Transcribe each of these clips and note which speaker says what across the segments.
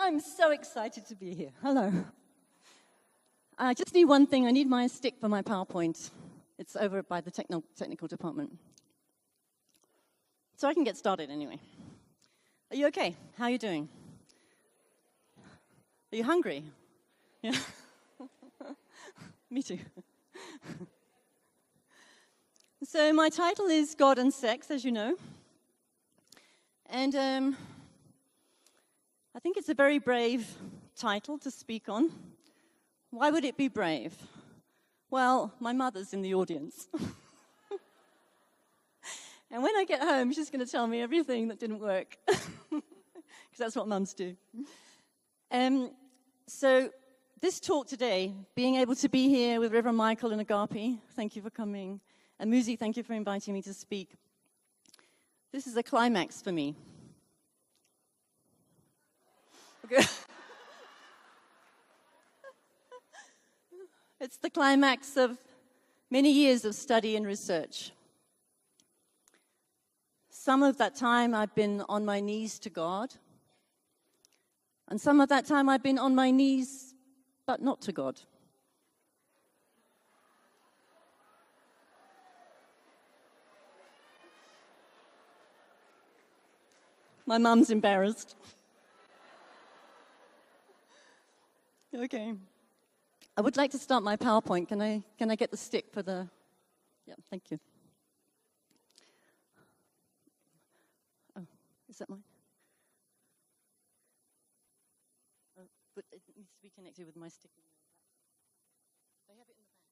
Speaker 1: I'm so excited to be here. Hello. I just need one thing. I need my stick for my PowerPoint. It's over by the technical department. So I can get started anyway. Are you okay? How are you doing? Are you hungry? Yeah. Me too. So my title is God and Sex, as you know. And I think it's a very brave title to speak on. Why would it be brave? Well, my mother's in the audience. And when I get home, she's going to tell me everything that didn't work. Because that's what mums do. So this talk today, being able to be here with Reverend Michael and Agape, thank you for coming. And Muzi, thank you for inviting me to speak. This is a climax for me. Okay. It's the climax of many years of study and research. Some of that time I've been on my knees to God. And some of that time I've been on my knees, but not to God. My mum's embarrassed. Okay. I would like to start my PowerPoint. Can I get the stick for the... Yeah, thank you. Oh, is that mine? Oh, but it needs to be connected with my stick. They have it in the back.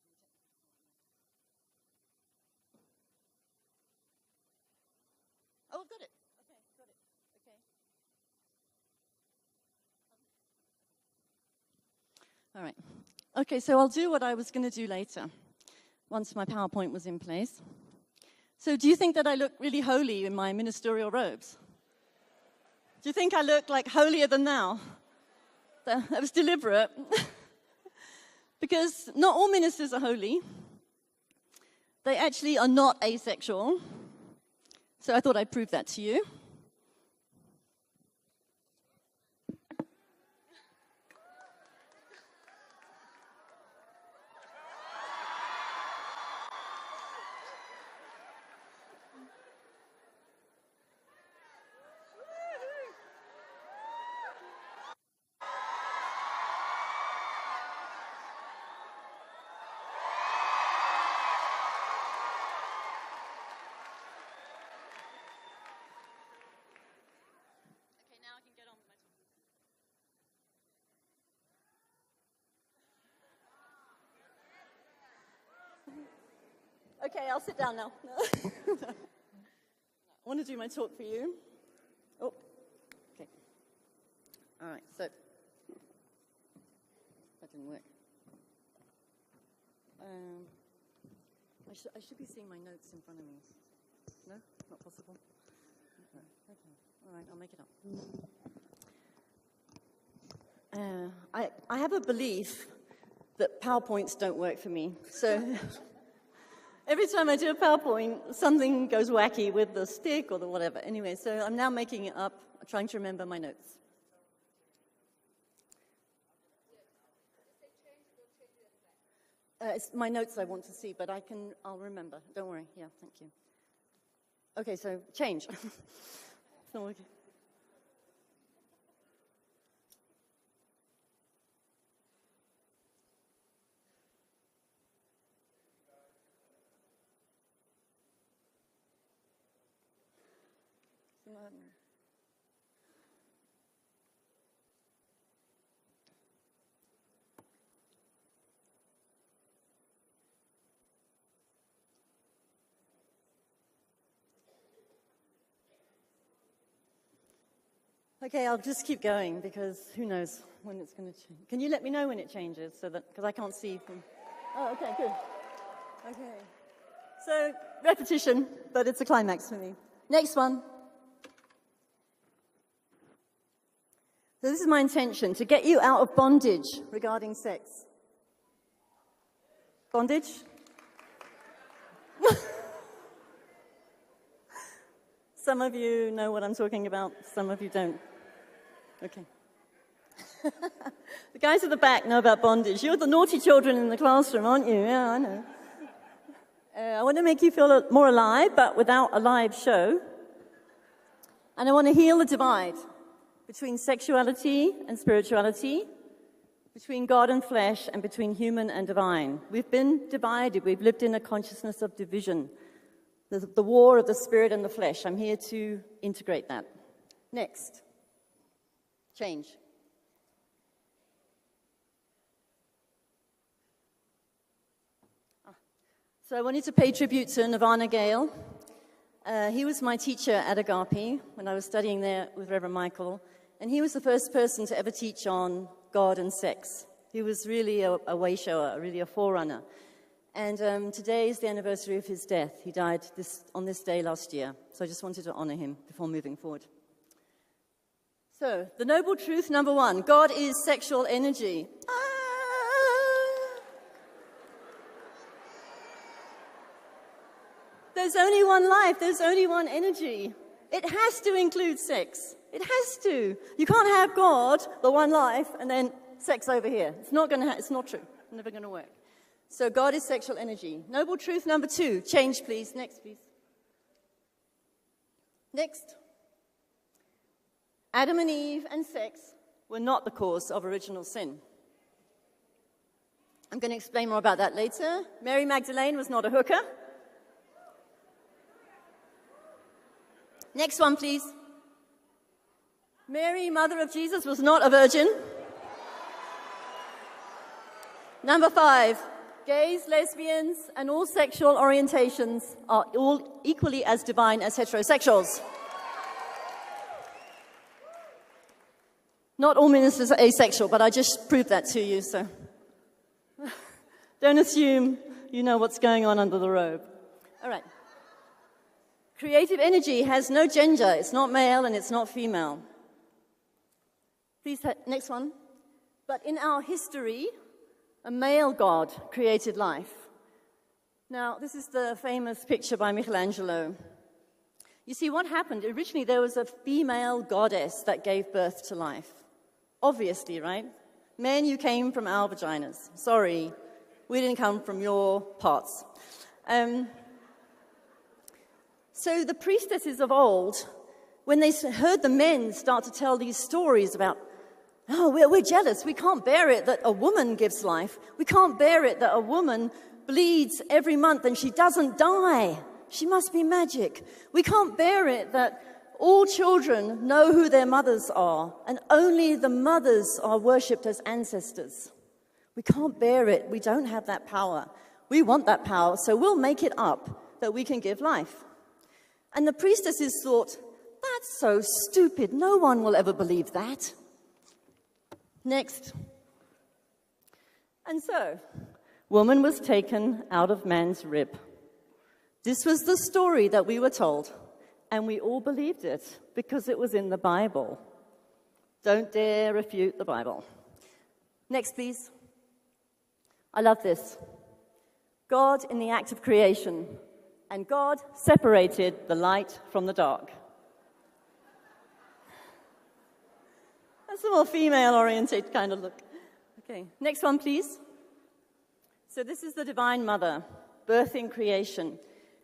Speaker 1: Oh, I've got it. Okay, got it. Okay. All right. Okay, so I'll do what I was going to do later, once my PowerPoint was in place. So do you think that I look really holy in my ministerial robes? Do you think I look like holier than thou? That was deliberate. Because not all ministers are holy. They actually are not asexual. So I thought I'd prove that to you. Okay, I'll sit down now. I want to do my talk for you. Oh, okay. All right, so that didn't work. I should be seeing my notes in front of me. No? Not possible? Okay. All right, I'll make it up. I have a belief that PowerPoints don't work for me. So every time I do a PowerPoint, something goes wacky with the stick or the whatever. Anyway, so I'm now making it up, trying to remember my notes. It's my notes I want to see, but I'll remember. Don't worry. Yeah, thank you. Okay, so change. It's not working. Okay, I'll just keep going because who knows when it's going to change. Can you let me know when it changes so that, because I can't see from... Oh, okay, good. Okay. So, repetition, but it's a climax for me. Next one. So this is my intention, to get you out of bondage regarding sex. Bondage? Some of you know what I'm talking about, some of you don't. Okay. The guys at the back know about bondage. You're the naughty children in the classroom, aren't you? Yeah, I know. I want to make you feel more alive, but without a live show. And I want to heal the divide between sexuality and spirituality, between God and flesh, and between human and divine. We've been divided. We've lived in a consciousness of division, the war of the spirit and the flesh. I'm here to integrate that. Next. Change. So I wanted to pay tribute to Nirvana Gale. He was my teacher at Agape when I was studying there with Reverend Michael, and he was the first person to ever teach on God and sex. He was really a way shower, really a forerunner. And today is the anniversary of his death. He died on this day last year, so I just wanted to honor him before moving forward. So, the noble truth number 1, God is sexual energy. There's only one life, there's only one energy. It has to include sex. It has to. You can't have God, the one life, and then sex over here. It's not going to. It's not true. It's never going to work. So God is sexual energy. Noble truth number 2. Change, please. Next, please. Next. Adam and Eve and sex were not the cause of original sin. I'm going to explain more about that later. Mary Magdalene was not a hooker. Next one, please. Mary, mother of Jesus, was not a virgin. Number 5, gays, lesbians, and all sexual orientations are all equally as divine as heterosexuals. Not all ministers are asexual, but I just proved that to you, so don't assume you know what's going on under the robe. All right. Creative energy has no gender. It's not male and it's not female. Please, next one. But in our history, a male god created life. Now, this is the famous picture by Michelangelo. You see, what happened? Originally, there was a female goddess that gave birth to life. Obviously, right? Men, you came from our vaginas. Sorry, we didn't come from your parts. So the priestesses of old, when they heard the men start to tell these stories about, oh, we're jealous, we can't bear it that a woman gives life, we can't bear it that a woman bleeds every month and she doesn't die, she must be magic. We can't bear it that all children know who their mothers are and only the mothers are worshipped as ancestors. We can't bear it, we don't have that power. We want that power, so we'll make it up that we can give life. And the priestesses thought, that's so stupid, no one will ever believe that. Next. And so, woman was taken out of man's rib. This was the story that we were told, and we all believed it because it was in the Bible. Don't dare refute the Bible. Next, please. I love this. God in the act of creation. And God separated the light from the dark. That's a more female-oriented kind of look. Okay, next one, please. So this is the Divine Mother, birthing creation.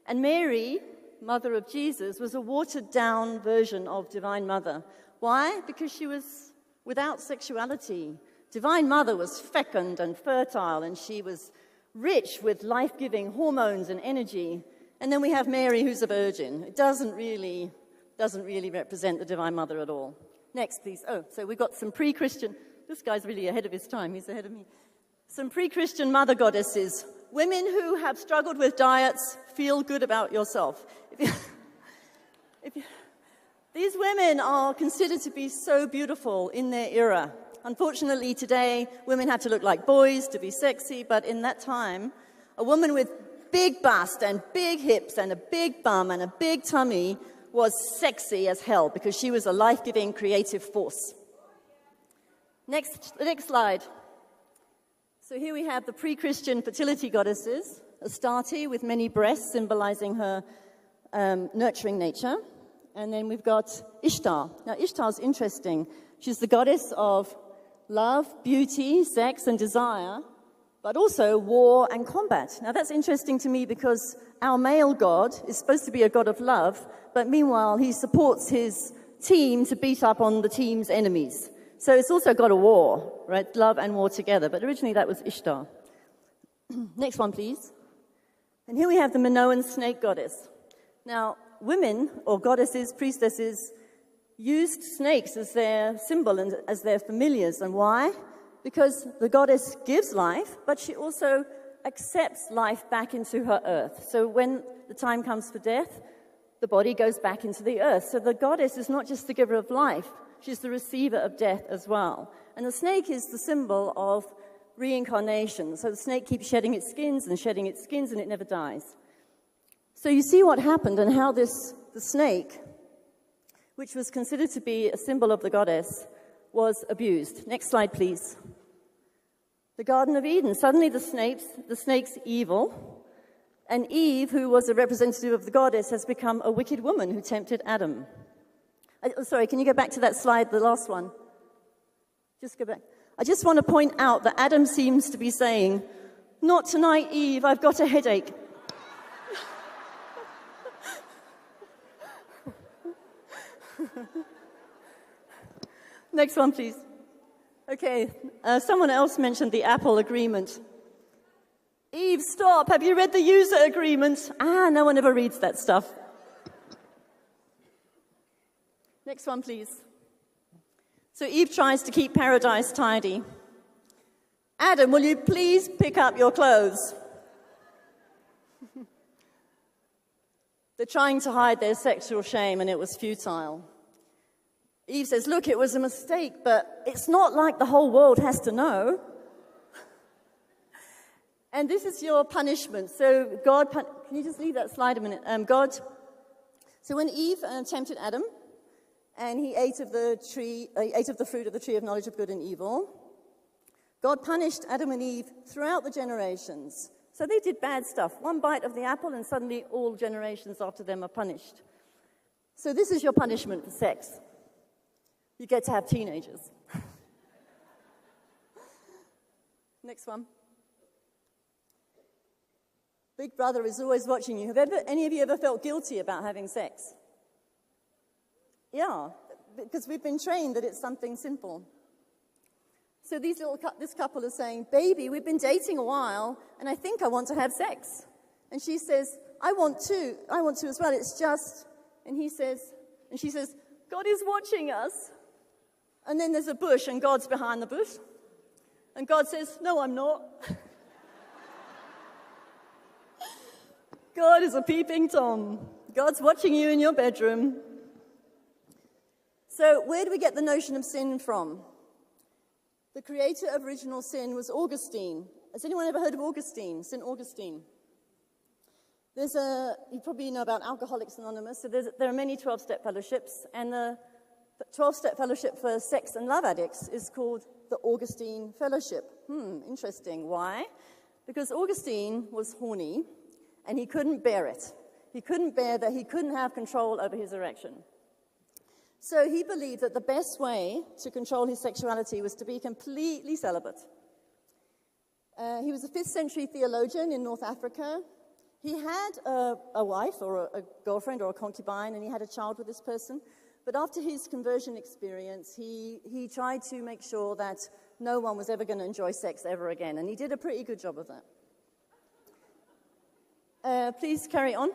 Speaker 1: And Mary, mother of Jesus, was a watered-down version of Divine Mother. Why? Because she was without sexuality. Divine Mother was fecund and fertile, and she was rich with life-giving hormones and energy. And then we have Mary, who's a virgin. It doesn't really represent the Divine Mother at all. Next, please. Oh, so we've got some pre-Christian. This guy's really ahead of his time. He's ahead of me. Some pre-Christian mother goddesses. Women who have struggled with diets, feel good about yourself. These women are considered to be so beautiful in their era. Unfortunately, today, women have to look like boys to be sexy, but in that time, a woman with big bust and big hips and a big bum and a big tummy was sexy as hell because she was a life-giving creative force. The next slide. So here we have the pre-Christian fertility goddesses, Astarte with many breasts symbolizing her nurturing nature. And then we've got Ishtar. Now Ishtar's interesting. She's the goddess of love, beauty, sex, and desire, but also war and combat. Now that's interesting to me because our male god is supposed to be a god of love, but meanwhile he supports his team to beat up on the team's enemies. So it's also god of war, right? Love and war together, but originally that was Ishtar. Next one, please. And here we have the Minoan snake goddess. Now, women, or goddesses, priestesses, used snakes as their symbol and as their familiars. And why? Because the goddess gives life, but she also accepts life back into her earth. So when the time comes for death, the body goes back into the earth. So the goddess is not just the giver of life, she's the receiver of death as well. And the snake is the symbol of reincarnation. So the snake keeps shedding its skins, and it never dies. So you see what happened and how the snake, which was considered to be a symbol of the goddess, was abused. Next slide, please. The Garden of Eden. Suddenly the snake's evil, and Eve, who was a representative of the goddess, has become a wicked woman who tempted Adam. Sorry, can you go back to that slide, the last one? Just go back. I just want to point out that Adam seems to be saying, "Not tonight, Eve, I've got a headache." Next one, please. Okay, someone else mentioned the Apple agreement. Eve, stop. Have you read the user agreement? No one ever reads that stuff. Next one, please. So Eve tries to keep paradise tidy. Adam, will you please pick up your clothes? They're trying to hide their sexual shame, and it was futile. Eve says, "Look, it was a mistake, but it's not like the whole world has to know." And this is your punishment. So God, can you just leave that slide a minute? So when Eve tempted Adam, and he ate of the fruit of the tree of knowledge of good and evil, God punished Adam and Eve throughout the generations. So they did bad stuff. One bite of the apple, and suddenly all generations after them are punished. So this is your punishment for sex. You get to have teenagers. Next one. Big Brother is always watching you. Have any of you ever felt guilty about having sex? Yeah, because we've been trained that it's something simple. So this couple is saying, "Baby, we've been dating a while, and I think I want to have sex." And she says, I want to as well. It's just," and she says, "God is watching us." And then there's a bush, and God's behind the bush. And God says, "No, I'm not." God is a peeping Tom. God's watching you in your bedroom. So where do we get the notion of sin from? The creator of original sin was Augustine. Has anyone ever heard of Augustine? St. Augustine. You probably know about Alcoholics Anonymous. So there are many 12-step fellowships, and the 12-step fellowship for sex and love addicts is called the Augustine Fellowship. Interesting. Why? Because Augustine was horny, and he couldn't bear it. He couldn't bear that he couldn't have control over his erection. So he believed that the best way to control his sexuality was to be completely celibate. He was a 5th century theologian in North Africa. He had a wife or a girlfriend or a concubine, and he had a child with this person. But after his conversion experience, he tried to make sure that no one was ever going to enjoy sex ever again, and he did a pretty good job of that. Please carry on.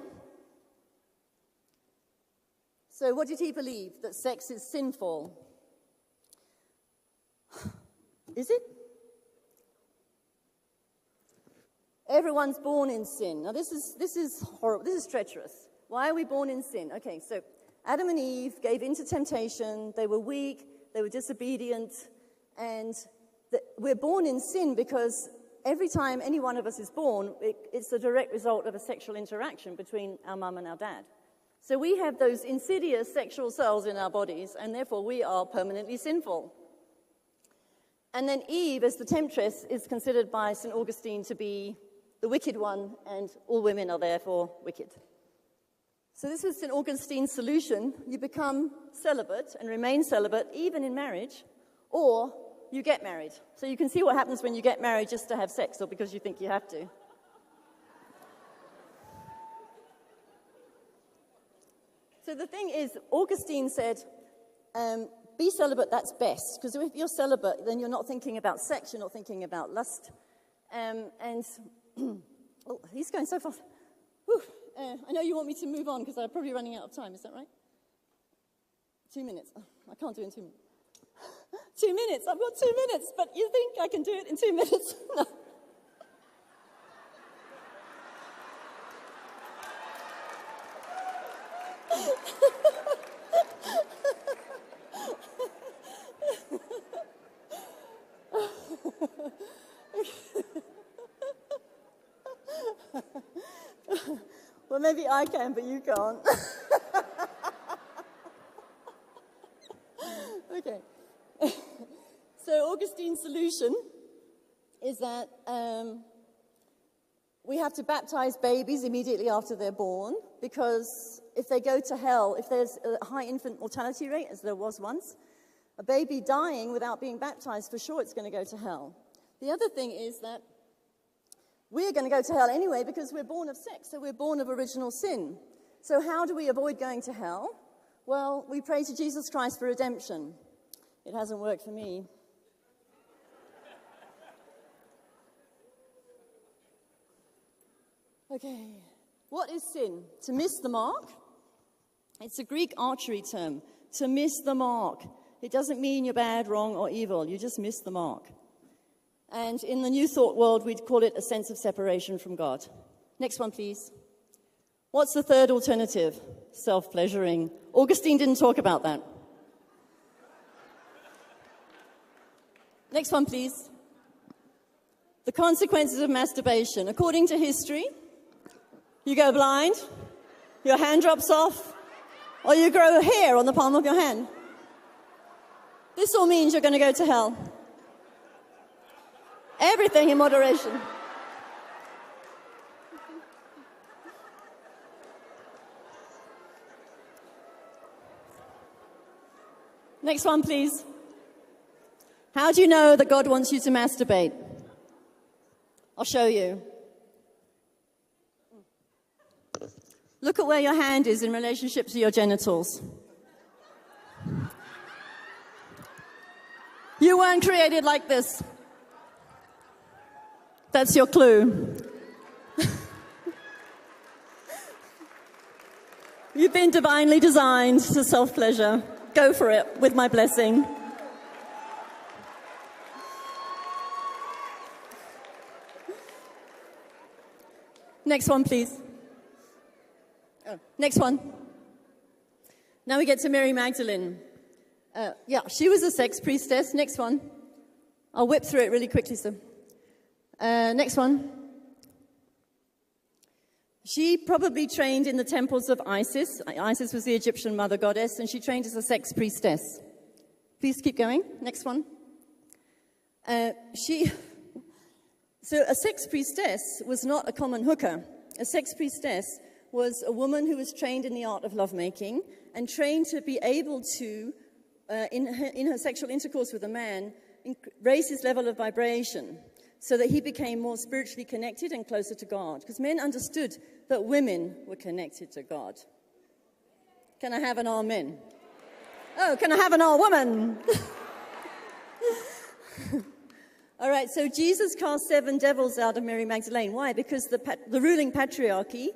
Speaker 1: So what did he believe? That sex is sinful. Is it? Everyone's born in sin. Now this is horrible. This is treacherous. Why are we born in sin? Okay, so Adam and Eve gave into temptation. They were weak. They were disobedient. And we're born in sin because every time any one of us is born, it's a direct result of a sexual interaction between our mum and our dad. So we have those insidious sexual cells in our bodies, and therefore we are permanently sinful. And then Eve, as the temptress, is considered by St. Augustine to be the wicked one, and all women are therefore wicked. So this was St. Augustine's solution. You become celibate and remain celibate, even in marriage, or you get married. So you can see what happens when you get married just to have sex or because you think you have to. So the thing is, Augustine said, be celibate, that's best. Because if you're celibate, then you're not thinking about sex, you're not thinking about lust. Oh, he's going so fast. Whew. I know you want me to move on because I'm probably running out of time, is that right? 2 minutes. Oh, I can't do it in 2 minutes. 2 minutes, I've got 2 minutes, but you think I can do it in 2 minutes? No. Well, maybe I can, but you can't. Okay. So Augustine's solution is that we have to baptize babies immediately after they're born, because if they go to hell, if there's a high infant mortality rate, as there was once, a baby dying without being baptized, for sure it's going to go to hell. The other thing is that we're going to go to hell anyway because we're born of sex, so we're born of original sin. So how do we avoid going to hell? Well, we pray to Jesus Christ for redemption. It hasn't worked for me. Okay, what is sin? To miss the mark? It's a Greek archery term, to miss the mark. It doesn't mean you're bad, wrong, or evil. You just miss the mark. And in the New Thought world, we'd call it a sense of separation from God. Next one, please. What's the third alternative? Self-pleasuring. Augustine didn't talk about that. Next one, please. The consequences of masturbation. According to history, you go blind, your hand drops off, or you grow hair on the palm of your hand. This all means you're going to go to hell. Everything in moderation. Next one, please. How do you know that God wants you to masturbate? I'll show you. Look at where your hand is in relationship to your genitals. You weren't created like this. That's your clue. You've been divinely designed to self-pleasure. Go for it with my blessing. Next one, please. Oh, next one. Now we get to Mary Magdalene. Yeah, she was a sex priestess. Next one. I'll whip through it really quickly, so. Next one. She probably trained in the temples of Isis. Isis was the Egyptian mother goddess, and she trained as a sex priestess. Please keep going. Next one. So a sex priestess was not a common hooker. A sex priestess was a woman who was trained in the art of lovemaking and trained to be able to, in her sexual intercourse with a man, raise his level of vibration so that he became more spiritually connected and closer to God. Because men understood that women were connected to God. Can I have an amen? Oh, can I have an all woman? All right, so Jesus cast 7 devils out of Mary Magdalene. Why? Because the ruling patriarchy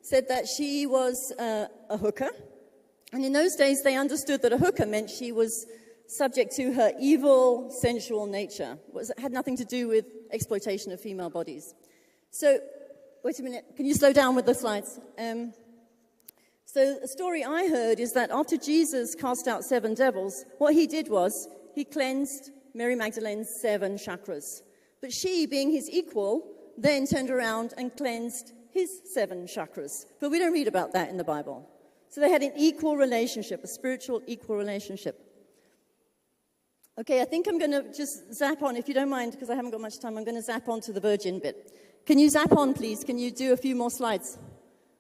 Speaker 1: said that she was a hooker. And in those days, they understood that a hooker meant she was subject to her evil, sensual nature. It had nothing to do with exploitation of female bodies. So, wait a minute. Can you slow down with the slides? So a story I heard is that after Jesus cast out 7 devils, what he did was he cleansed Mary Magdalene's 7 chakras. But she, being his equal, then turned around and cleansed his 7 chakras. But we don't read about that in the Bible. So they had an equal relationship, a spiritual equal relationship. Okay, I think I'm going to just zap on, if you don't mind, because I haven't got much time, I'm going to zap on to the virgin bit. Can you zap on, please? Can you do a few more slides?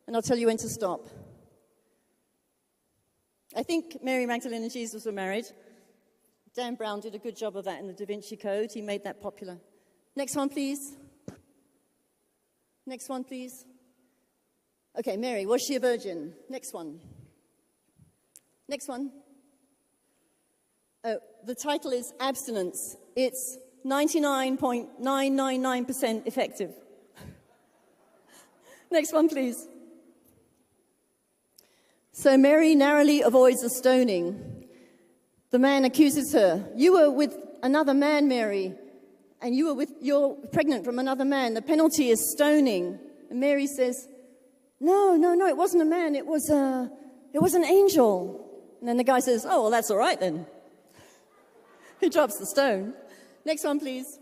Speaker 1: And I'll tell you when to stop. I think Mary Magdalene and Jesus were married. Dan Brown did a good job of that in the Da Vinci Code. He made that popular. Next one, please. Next one, please. Okay, Mary, was she a virgin? Next one. Next one. Oh, the title is Abstinence. It's 99.999% effective. Next one, please. So Mary narrowly avoids a stoning. The man accuses her. You were with another man, Mary, and you're pregnant from another man. The penalty is stoning. And Mary says, no, it wasn't a man. It was an angel. And then the guy says, oh, well, that's all right then. He drops the stone. Next one, please.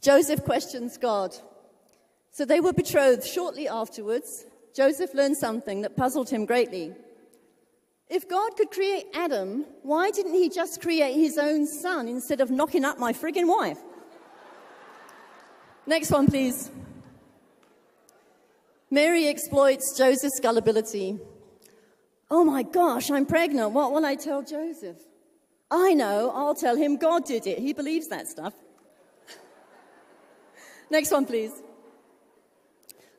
Speaker 1: Joseph questions God. So they were betrothed shortly afterwards. Joseph learned something that puzzled him greatly. If God could create Adam, why didn't he just create his own son instead of knocking up my friggin' wife? Next one, please. Mary exploits Joseph's gullibility. Oh my gosh, I'm pregnant. What will I tell Joseph? I know, I'll tell him God did it. He believes that stuff. Next one, please.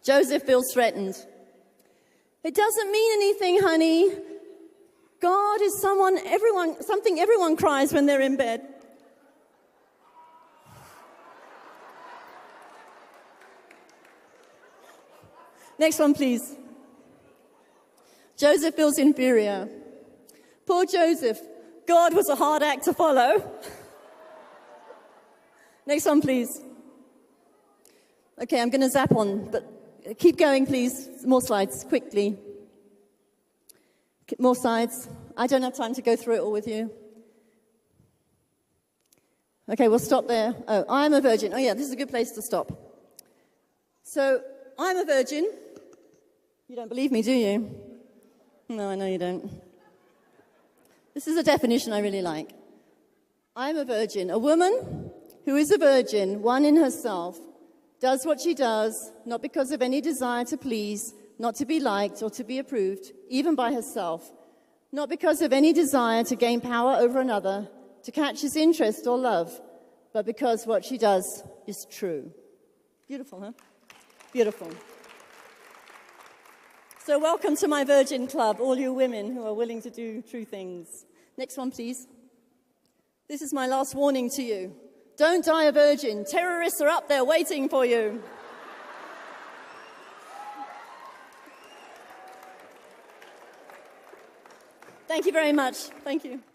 Speaker 1: Joseph feels threatened. It doesn't mean anything, honey. God is something everyone cries when they're in bed. Next one, please. Joseph feels inferior. Poor Joseph. God was a hard act to follow. Next one, please. Okay, I'm going to zap on, but keep going, please. More slides, quickly. More slides. I don't have time to go through it all with you. Okay, we'll stop there. Oh, I'm a virgin. Oh, yeah, this is a good place to stop. So, I'm a virgin. You don't believe me, do you? No, I know you don't. This is a definition I really like. I'm a virgin. A woman who is a virgin, one in herself, does what she does, not because of any desire to please, not to be liked or to be approved, even by herself, not because of any desire to gain power over another, to catch his interest or love, but because what she does is true. Beautiful, huh? Beautiful. So welcome to my Virgin Club, all you women who are willing to do true things. Next one, please. This is my last warning to you. Don't die a virgin. Terrorists are up there waiting for you. Thank you very much. Thank you.